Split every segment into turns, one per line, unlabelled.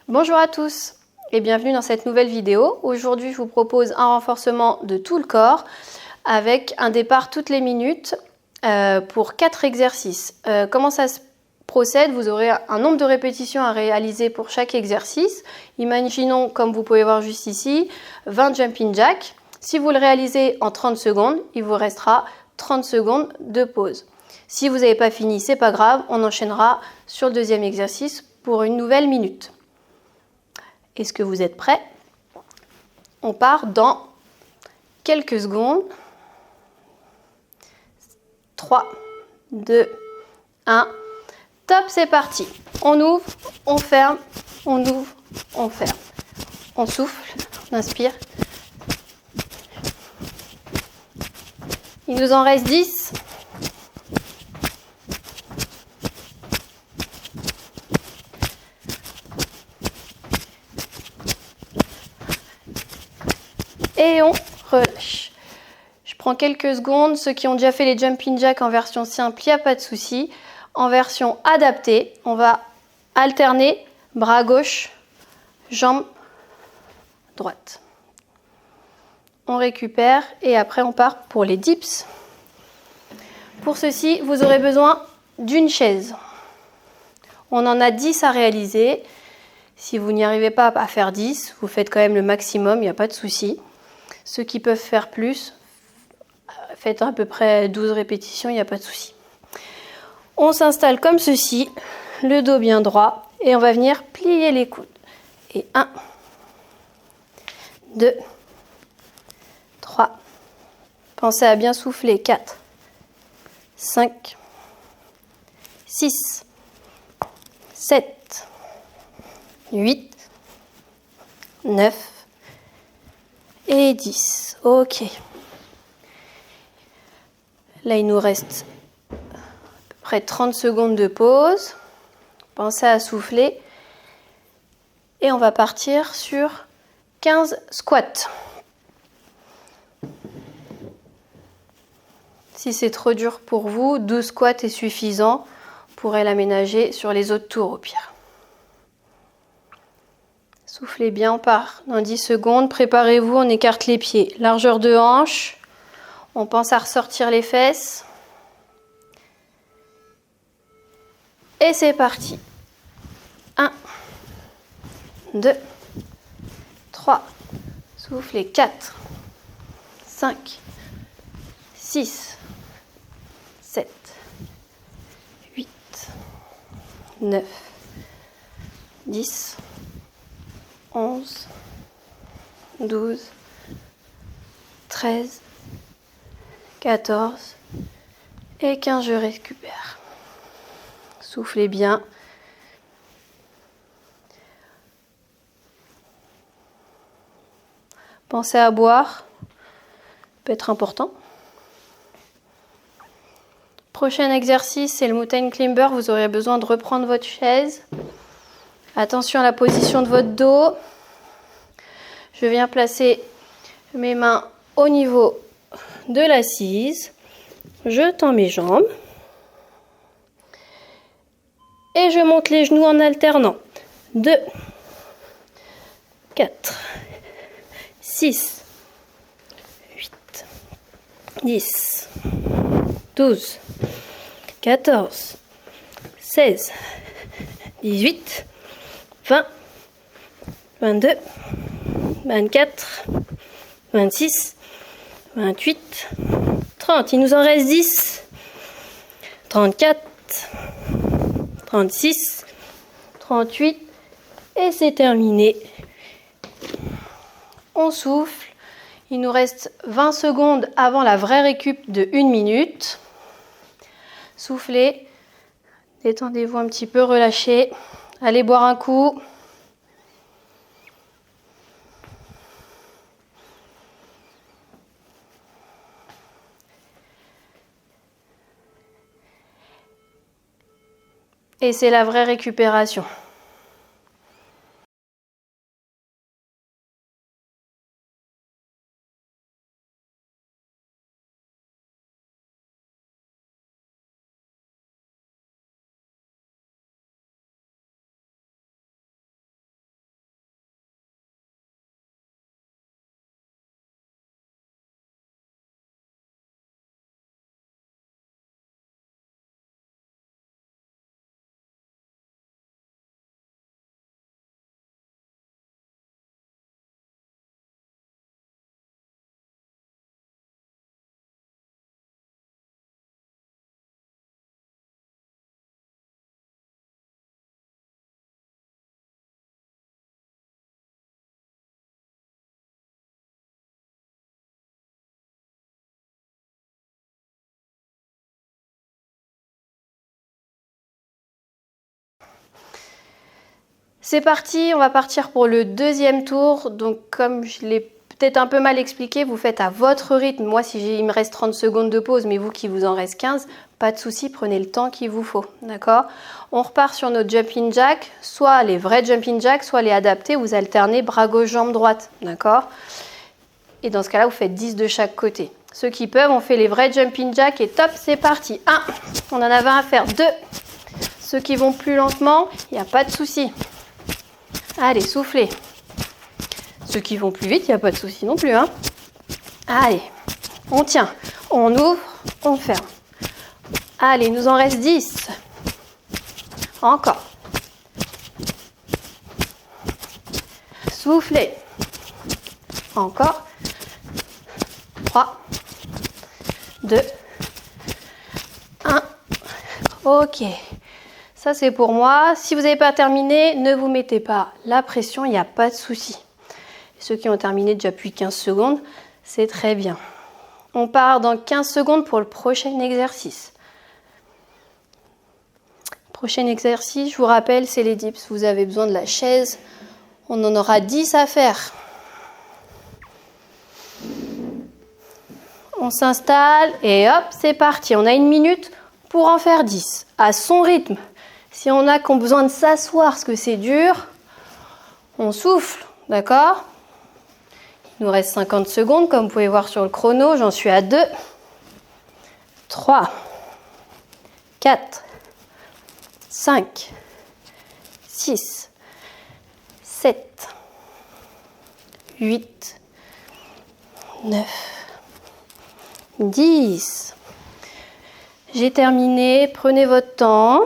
Bonjour à tous et bienvenue dans cette nouvelle vidéo. Aujourd'hui, je vous propose un renforcement de tout le corps avec un départ toutes les minutes pour 4 exercices. Comment ça se procède? Vous aurez un nombre de répétitions à réaliser pour chaque exercice. Imaginons, comme vous pouvez voir juste ici, 20 jumping jacks. Si vous le réalisez en 30 secondes, il vous restera 30 secondes de pause. Si vous n'avez pas fini, c'est pas grave, on enchaînera sur le deuxième exercice pour une nouvelle minute. Est-ce que vous êtes prêts? On part dans quelques secondes. 3, 2, 1. Top, c'est parti. On ouvre, on ferme, on ouvre, on ferme. On souffle, on inspire. Il nous en reste 10. Et on relâche. Je prends quelques secondes. Ceux qui ont déjà fait les jumping jacks en version simple, il n'y a pas de souci. En version adaptée, on va alterner bras gauche, jambe droite. On récupère et après on part pour les dips. Pour ceci, vous aurez besoin d'une chaise. On en a 10 à réaliser. Si vous n'y arrivez pas à faire 10, vous faites quand même le maximum, il n'y a pas de souci. Ceux qui peuvent faire plus, faites à peu près 12 répétitions, il n'y a pas de souci. On s'installe comme ceci, le dos bien droit, et on va venir plier les coudes. Et 1, 2, 3, pensez à bien souffler, 4, 5, 6, 7, 8, 9 et 10. Ok. Là, il nous reste à peu près 30 secondes de pause. Pensez à souffler. Et on va partir sur 15 squats. Si c'est trop dur pour vous, 12 squats est suffisant. Vous pourrez l'aménager sur les autres tours au pire. Soufflez bien, on part dans 10 secondes. Préparez-vous, on écarte les pieds. Largeur de hanche. On pense à ressortir les fesses. Et c'est parti. 1, 2, 3, soufflez, 4, 5, 6, 7, 8, 9, 10, 11, 12, 13, 14 et 15, je récupère. Soufflez bien. Pensez à boire, peut être important. Prochain exercice, c'est le mountain climber. Vous aurez besoin de reprendre votre chaise. Attention à la position de votre dos. Je viens placer mes mains au niveau de l'assise. Je tends mes jambes. Et je monte les genoux en alternant. 2, 4, 6, 8, 10, 12, 14, 16, 18, 20, 22, 24, 26, 28, 30. Il nous en reste 10, 34, 36, 38 et c'est terminé. On souffle. Il nous reste 20 secondes avant la vraie récup de 1 minute. Soufflez. Détendez-vous un petit peu, relâchez. Allez boire un coup. Et c'est la vraie récupération. C'est parti, on va partir pour le deuxième tour. Donc comme je l'ai peut-être un peu mal expliqué, vous faites à votre rythme. Moi, si il me reste 30 secondes de pause, mais vous qui vous en reste 15, pas de souci, prenez le temps qu'il vous faut. D'accord? On repart sur notre jumping jack, soit les vrais jumping jack, soit les adaptés, vous alternez bras gauche, jambe droite. D'accord? Et dans ce cas-là, vous faites 10 de chaque côté. Ceux qui peuvent, on fait les vrais jumping jack et top, c'est parti. 1, on en a 20 à faire. 2, ceux qui vont plus lentement, il n'y a pas de souci. Allez, soufflez. Ceux qui vont plus vite, il n'y a pas de souci non plus. Hein. Allez, on tient, on ouvre, on ferme. Allez, il nous en reste 10. Encore. Soufflez. Encore. 3, 2, 1. Ok. Ça, c'est pour moi. Si vous n'avez pas terminé, ne vous mettez pas la pression, il n'y a pas de souci. Ceux qui ont terminé déjà depuis 15 secondes, c'est très bien. On part dans 15 secondes pour le prochain exercice. Prochain exercice, je vous rappelle, c'est les dips. Vous avez besoin de la chaise. On en aura 10 à faire. On s'installe et hop, c'est parti. On a 1 minute pour en faire 10. À son rythme. Si on a besoin de s'asseoir parce que c'est dur, on souffle, d'accord? Il nous reste 50 secondes, comme vous pouvez voir sur le chrono. J'en suis à 2, 3, 4, 5, 6, 7, 8, 9, 10. J'ai terminé. Prenez votre temps.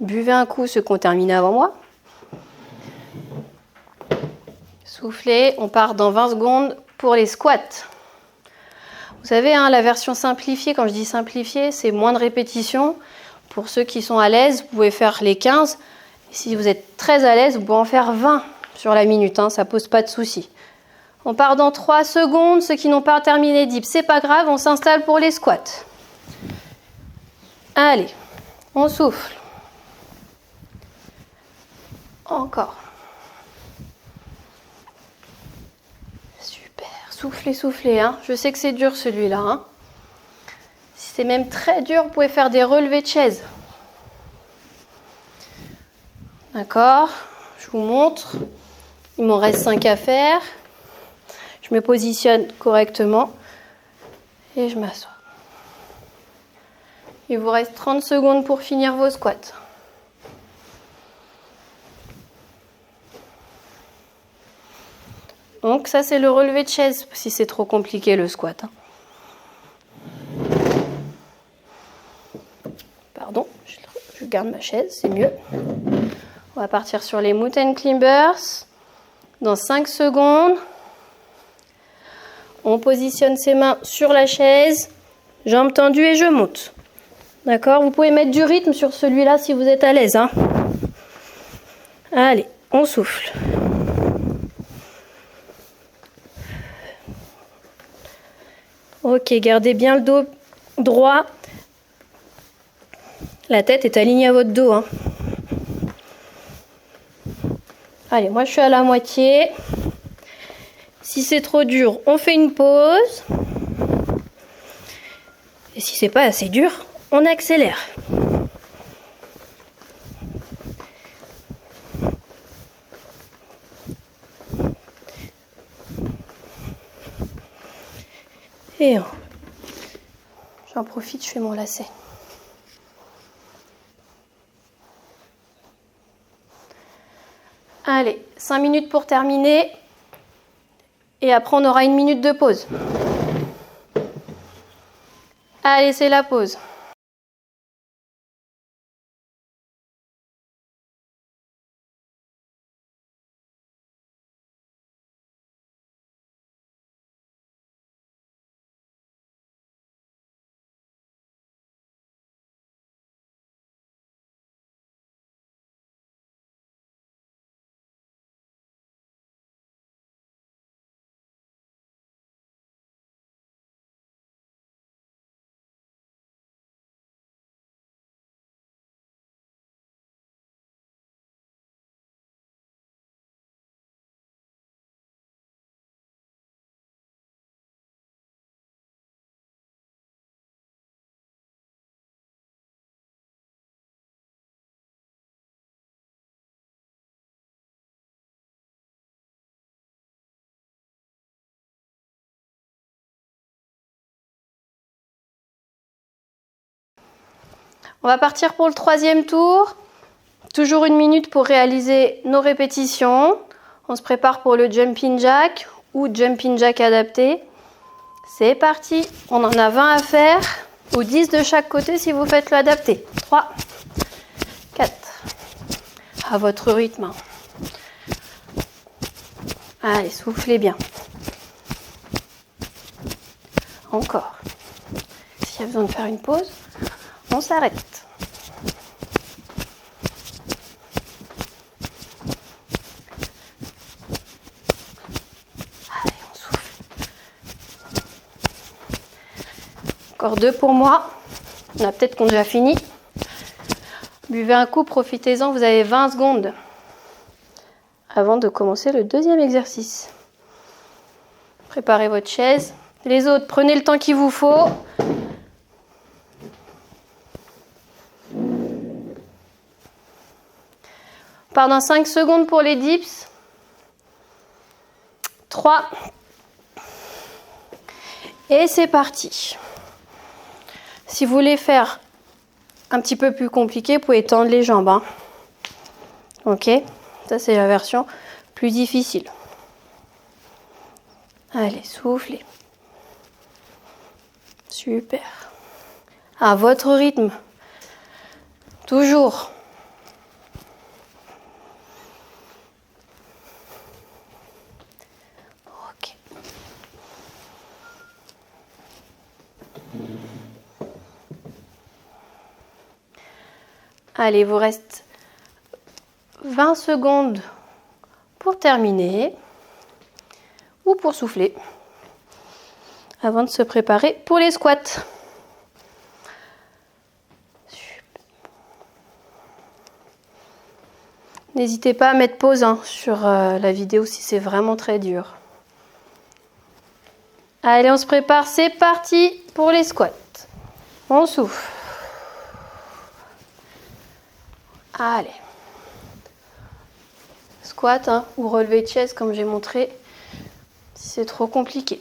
Buvez un coup ceux qui ont terminé avant moi. Soufflez. On part dans 20 secondes pour les squats. Vous savez, hein, la version simplifiée, quand je dis simplifiée, c'est moins de répétitions. Pour ceux qui sont à l'aise, vous pouvez faire les 15. Si vous êtes très à l'aise, vous pouvez en faire 20 sur la minute. Hein, ça ne pose pas de souci. On part dans 3 secondes. Ceux qui n'ont pas terminé dips, c'est pas grave. On s'installe pour les squats. Allez, on souffle. Encore. Super. Soufflez, soufflez. Hein. Je sais que c'est dur celui-là. Hein. Si c'est même très dur, vous pouvez faire des relevés de chaise. D'accord. Je vous montre. Il m'en reste 5 à faire. Je me positionne correctement et je m'assois. Il vous reste 30 secondes pour finir vos squats. Donc ça, c'est le relevé de chaise, si c'est trop compliqué le squat. Pardon, je garde ma chaise, c'est mieux. On va partir sur les mountain climbers. Dans 5 secondes, on positionne ses mains sur la chaise, jambes tendues et je monte. D'accord? Vous pouvez mettre du rythme sur celui-là si vous êtes à l'aise. Hein. Allez, on souffle. Ok, gardez bien le dos droit. La tête est alignée à votre dos. Hein. Allez, moi je suis à la moitié. Si c'est trop dur, on fait une pause. Et si c'est pas assez dur, on accélère. Et j'en profite, je fais mon lacet. Allez, 5 minutes pour terminer. Et après, on aura 1 minute de pause. Allez, c'est la pause. On va partir pour le troisième tour. Toujours 1 minute pour réaliser nos répétitions. On se prépare pour le jumping jack ou jumping jack adapté. C'est parti. On en a 20 à faire, ou 10 de chaque côté si vous faites l'adapté. 3, 4, à votre rythme. Allez, soufflez bien. Encore. S'il y a besoin de faire une pause, on s'arrête. Allez, on souffle. Encore 2 pour moi. On a peut-être qu'on a déjà fini. Buvez un coup, profitez-en, vous avez 20 secondes avant de commencer le deuxième exercice. Préparez votre chaise. Les autres, prenez le temps qu'il vous faut. On part dans 5 secondes pour les dips. 3. Et c'est parti. Si vous voulez faire un petit peu plus compliqué, vous pouvez tendre les jambes. Hein. Ok, ça c'est la version plus difficile. Allez, soufflez. Super. À votre rythme. Toujours. Ok. Allez, il vous reste 20 secondes pour terminer ou pour souffler avant de se préparer pour les squats. N'hésitez pas à mettre pause sur la vidéo si c'est vraiment très dur. Allez, on se prépare, c'est parti pour les squats. On souffle. Allez. Squat ou relevé de chaise comme j'ai montré si c'est trop compliqué.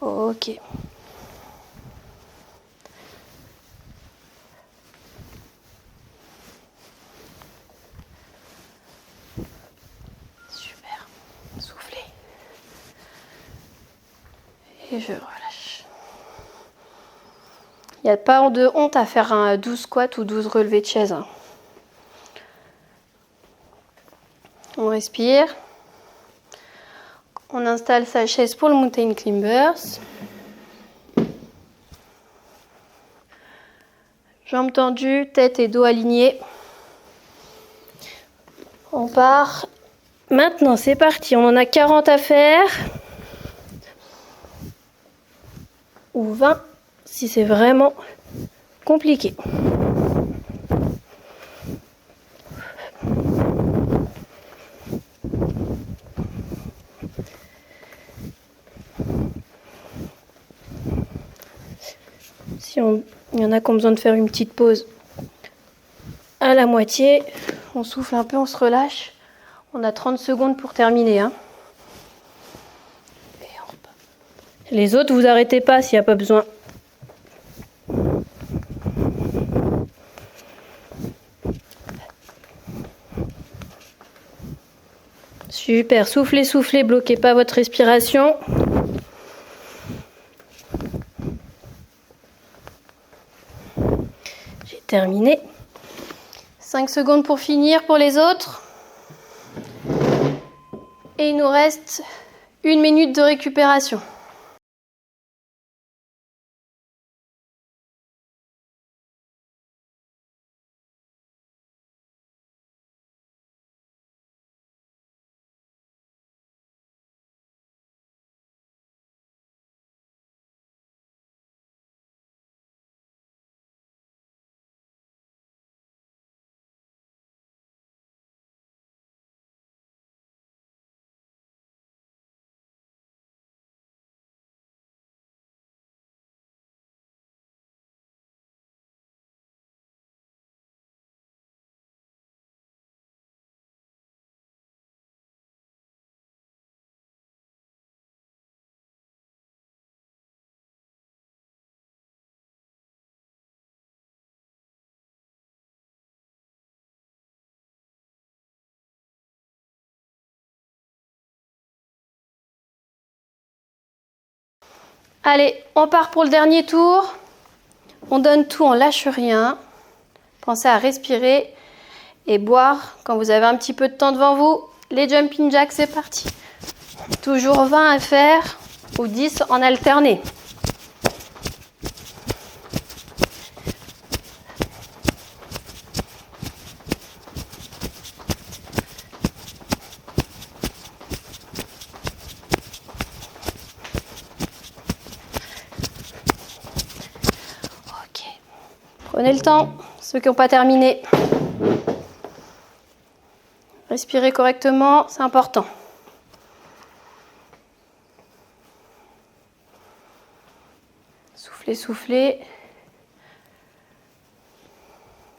Ok. Super. Soufflez. Et je relâche. Il n'y a pas de honte à faire un 12 squats ou 12 relevés de chaise. On respire. On installe sa chaise pour le mountain climbers. Jambes tendues, tête et dos alignés. On part. Maintenant, c'est parti. On en a 40 à faire. Ou 20 si c'est vraiment compliqué. Il y en a qui ont besoin de faire une petite pause à la moitié, on souffle un peu, on se relâche. On a 30 secondes pour terminer. Les autres, vous arrêtez pas s'il n'y a pas besoin. Super, soufflez, soufflez, bloquez pas votre respiration. J'ai terminé. 5 secondes pour finir pour les autres. Et il nous reste 1 minute de récupération. Allez, on part pour le dernier tour. On donne tout, on lâche rien. Pensez à respirer et boire quand vous avez un petit peu de temps devant vous. Les jumping jacks, c'est parti. Toujours 20 à faire ou 10 en alterné. Prenez le temps, ceux qui n'ont pas terminé. Respirez correctement, c'est important. Soufflez, soufflez.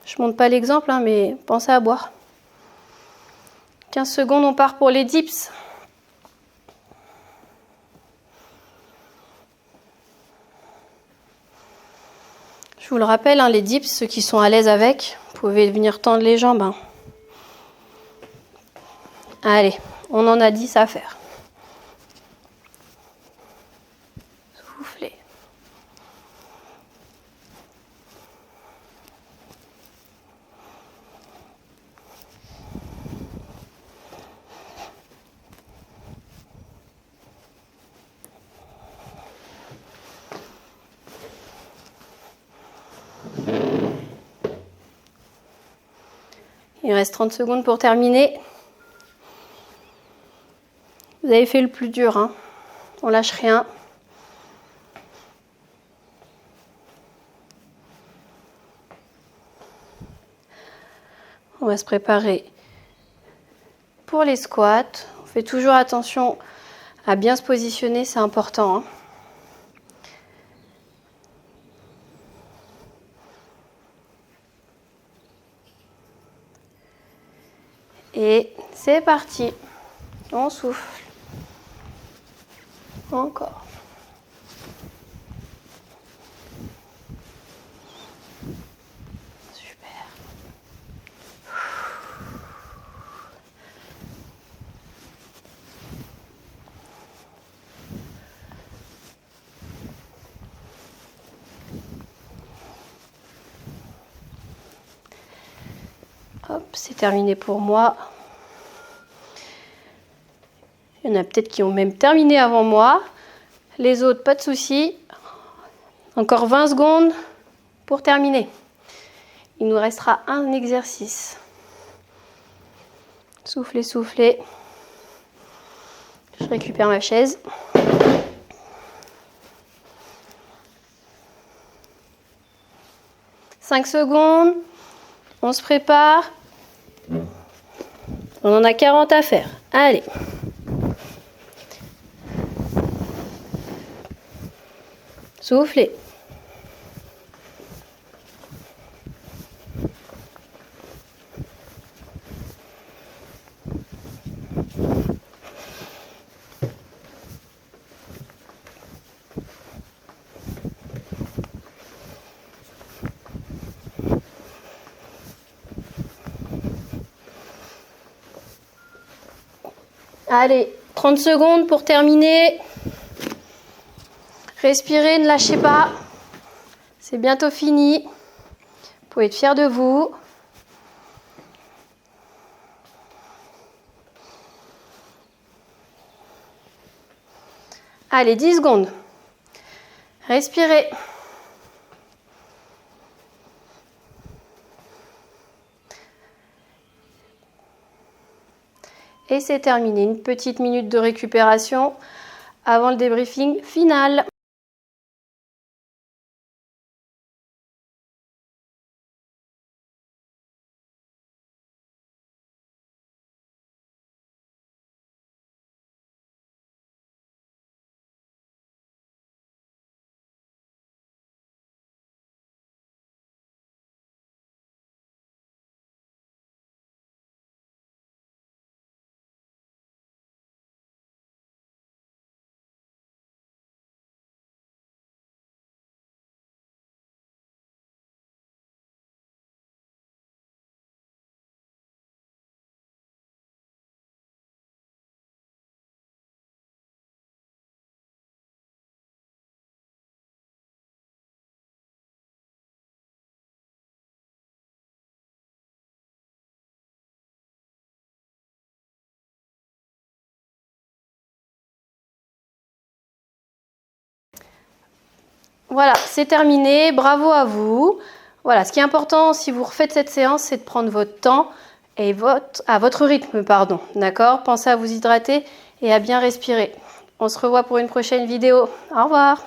Je ne montre pas l'exemple, hein, mais pensez à boire. 15 secondes, on part pour les dips. Je vous le rappelle, hein, les dips, ceux qui sont à l'aise avec, vous pouvez venir tendre les jambes. Hein. Allez, on en a 10 à faire. Soufflez. Il reste 30 secondes pour terminer. Vous avez fait le plus dur, hein. On lâche rien. On va se préparer pour les squats. On fait toujours attention à bien se positionner, c'est important. Hein. Et c'est parti. On souffle. Encore. Super. Hop, c'est terminé pour moi. Il y en a peut-être qui ont même terminé avant moi. Les autres, pas de souci. Encore 20 secondes pour terminer. Il nous restera un exercice. Soufflez, soufflez. Je récupère ma chaise. « 5 secondes. On se prépare. On en a 40 à faire. Allez. Soufflez. Allez, 30 secondes pour terminer. Respirez, ne lâchez pas. C'est bientôt fini. Vous pouvez être fiers de vous. Allez, 10 secondes. Respirez. Et c'est terminé. Une petite minute de récupération avant le débriefing final. Voilà, c'est terminé. Bravo à vous. Voilà, ce qui est important si vous refaites cette séance, c'est de prendre votre temps et à votre rythme, pardon. D'accord? Pensez à vous hydrater et à bien respirer. On se revoit pour une prochaine vidéo. Au revoir.